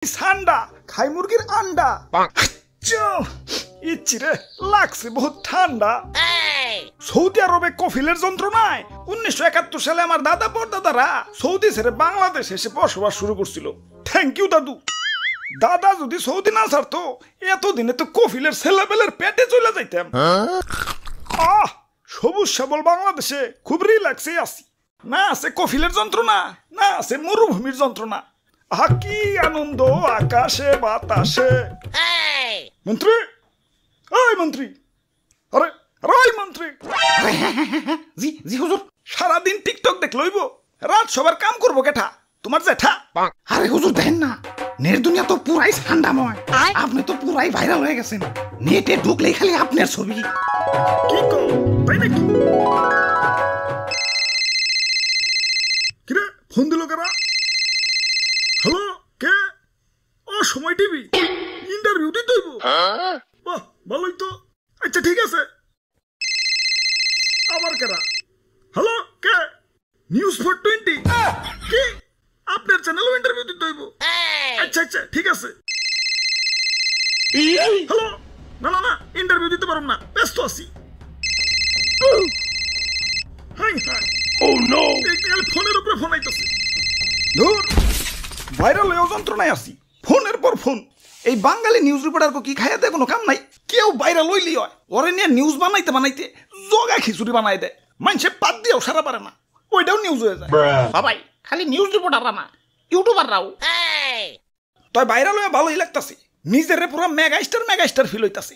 ঠান্ডা খাই মুরগির আন্ডা ইচ্ছিরে লাগছে বহুত ঠান্ডা। সৌদি আরবে কফিলের যন্ত্রণায় 1971 সালে আমার দাদা পরদাদারা সৌদি ছেড়ে বাংলাদেশ এসে বসবাস শুরু করছিল। থ্যাংক ইউ দাদু। দাদা যদি সৌদি না ছাড়তো এতদিনে তো কফিলের ছেলেবেলের পেটে চলে যাইতাম। সবুজ শ্যামল বাংলাদেশে খুব রিল্যাক্সে আছি। না আছে কফিলের যন্ত্রণা, না আছে মরুভূমির যন্ত্রণা। কি আনন্দ আকাশে বাতাসে। মন্ত্রী, ওই মন্ত্রী, আরে ওই মন্ত্রী। জি জি হুজুর। সারাদিন টিকটক দেখ লইব, রাত সবার কাম করবো কেঠা? তোমার জেঠা। আরে হুজুর দেখেন না, নেট দুনিয়া তো পুরাই ঠান্ডাময়। আপনি তো পুরাই ভাইরাল হয়ে গেছেন। নেটে ঢুকলেই খালি আপনার ছবি। কি কো তাই নাকি? কিরে ফোন দিল কারা? হ্যালো, কে? ও সময় টিভি ইন্টারভিউ দিতে হইব। বাহ ভালোই তো। আচ্ছা ঠিক আছে। আবার কারা? হ্যালো, কে? নিউজ 420 কি? আপনার চ্যানেলও ইন্টারভিউ দিতে হইব? আচ্ছা আচ্ছা ঠিক আছে। হ্যালো, না না না ইন্টারভিউ দিতে পারব না, ব্যস্ত আছি। হাই হাই, ও নো, এই ফোনের উপরে ফোন আইতাছে। ধুর, ভাইরাল হয়ে যন্ত্রণায় আছি, ফোনের পর ফোন। এই বাঙালি নিউজ রিপোর্টার কি খাইয়াতে কোনো কাম নাই। কেউ ভাইরাল হইলি হয়, ওরে নিয়ে নিউজ বানাইতে বানাইতে জগা খিচুড়ি বানাই দেয়। মানুষে পাত দিয়েও সারা পারে না, ওইটাও নিউজ হয়ে যায়। বাবাই খালি নিউজ রিপোর্টাররা না, ইউটিউবাররাও। তাই ভাইরাল হয়ে ভালোই লাগতাছে, নিজের পুরো মেগাস্টার ফিল হইতাছে।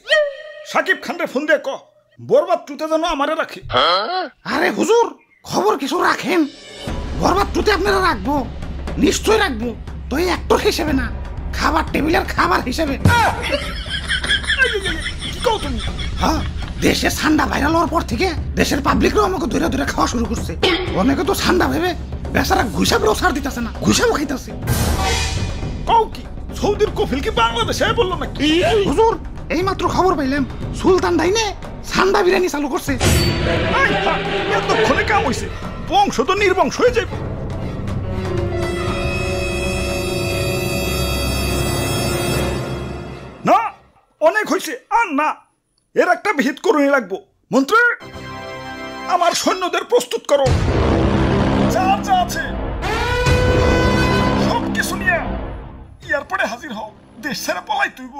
সাকিব খান রে ফোন দিয়ে ক বরবাদ টুতে যেন আমারে রাখে। আরে হুজুর খবর কিছু রাখেন, বরবাদ টুতে আপনারা রাখবো, নিশ্চয় রাখবো। তো এই অ্যাক্টর হিসেবে না, খাবার টেবিলের খাবার হিসেবে। কি কও তুমি? হ্যাঁ, দেশে ঠান্ডা ভাইরাল হওয়ার পর থেকে দেশের পাবলিকরাও আমাকে ধরে ধরে খাওয়া শুরু করছে। অনেকে তো ঠান্ডা ভেবে বেচারা ঘুষাবেও ছাড় দিতেছে না, ঘুষাবো খাইতেছে। কও কি সৌদির কফিল কি বাংলাদেশে বললো নাকি? হুজুর এই মাত্র খবর পাইলাম, সুলতান ডাইনে ঠান্ডা বিরিয়ানি চালু করছে। এতক্ষণে কাম হইছে, বংশ তো নির্বংশ হয়ে যাবে। না অনেক হয়েছে, আর না, এর একটা ভিত করুনি লাগবো। মন্ত্রী, আমার সৈন্যদের প্রস্তুত করো, যা যা আছে সব কিছু নিয়ে এয়ারপোর্টে হাজির হও। দেশ ছেড়ে পলাই তুইব।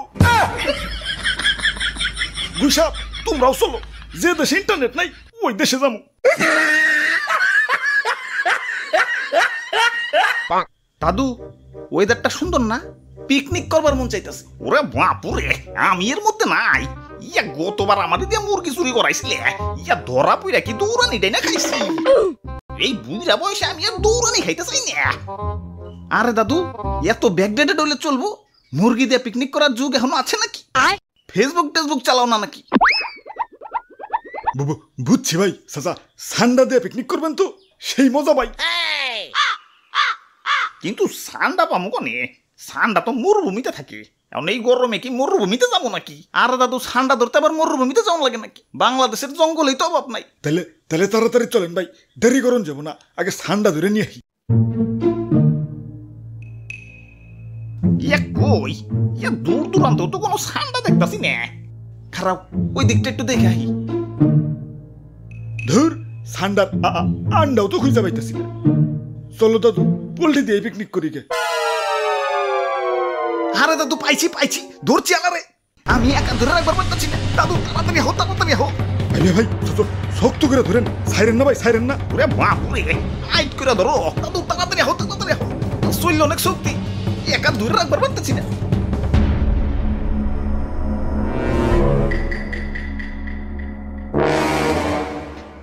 গুসাব তোমরাও চলো, যে দেশে ইন্টারনেট নাই ওই দেশে যাবো। দাদু ওয়েদারটা সুন্দর না? পিকনিক করবার মন চাইতেছে। ওরে বাপুরে, আমি এর মধ্যে নাই। ইয়া গতবার আমার দিয়ে মুরগি চুরি করাইছিলে, ইয়া ধরা পইরা কি দৌড়ানি ডাই না খাইছি। এই বুড়া বয়সে আমি আর দৌড়ানি খাইতে চাই না। আরে দাদু এত ব্যাকডেটেড হলে চলবো? মুরগি দিয়ে পিকনিক করার যুগ এখনো আছে নাকি? ফেসবুক টেসবুক চালাও না নাকি? বুঝছি ভাই, চাচা ঠান্ডা দিয়ে পিকনিক করবেন তো সেই মজা ভাই। কিন্তু ঠান্ডা পামো কনে? ঠান্ডা তো মরুভূমিতে থাকে, এখন এই গরমে কি মরুভূমিতে যাবো নাকি? আরে দাদু ঠান্ডা ধরতে আবার মরুভূমিতে যাওয়া লাগে নাকি? বাংলাদেশের জঙ্গলেই তো অভাব নাই। তাহলে তাহলে তাড়াতাড়ি চলেন ভাই, দেরি করুন যাবো না, আগে ঠান্ডা ধরে নিয়ে আসি। ইয়া কই, ইয়া দূর দূরান্ত তো কোনো ঠান্ডা দেখতাছি না। খারাপ, ওই দিকটা একটু দেখে আহি। ধুর, ঠান্ডার আন্ডাও তো খুঁজে পাইতেছি না। চলো দাদু পোল্ট্রি দিয়ে পিকনিক করি গে। আরে দাদু পাইছি পাইছি, ধরছি আলারে। আমি একা ধরে রাখবার পারতেছি না। দাদু তাড়াতাড়ি হো, তাড়াতাড়ি হো। ভাই ভাই শক্ত করে ধরেন, সাইরেন না ভাই, সাইরেন না। ওরে বাপুরে, আইট করে ধরো। দাদু তাড়াতাড়ি হো, তাড়াতাড়ি হো। শরীরে অনেক শক্তি, একা ধরে রাখবার পারতেছি না।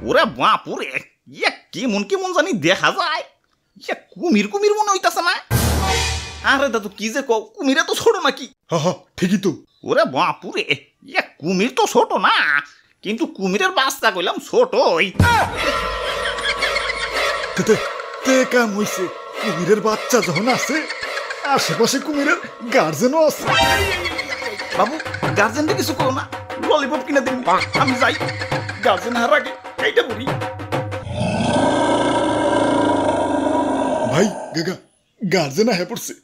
ওরে বাপুরে, ইয়া কেমন কেমন জানি দেখা যায়। ইয়া কুমির কুমির মনে হইতাছে না? আরে দাদু কি যে কও, কুমিরে তো ছোট নাকি? হ্যাঁ ঠিকই তো। ওরে বাপুরে, ইয়া কুমির তো ছোট না, কিন্তু কুমিরের বাচ্চা কইলাম ছোটই। তে কাম হইছে, কুমিরের বাচ্চা যখন আছে আশেপাশে কুমিরের গার্জেনও আছে। বাবু গার্জেনটা কিছু করো না, ললিপপ কিনে দিন, আমি যাই। গার্জেন হার আগে এইটা বলি ভাই, গার্জেন হ্যাঁ পড়ছে।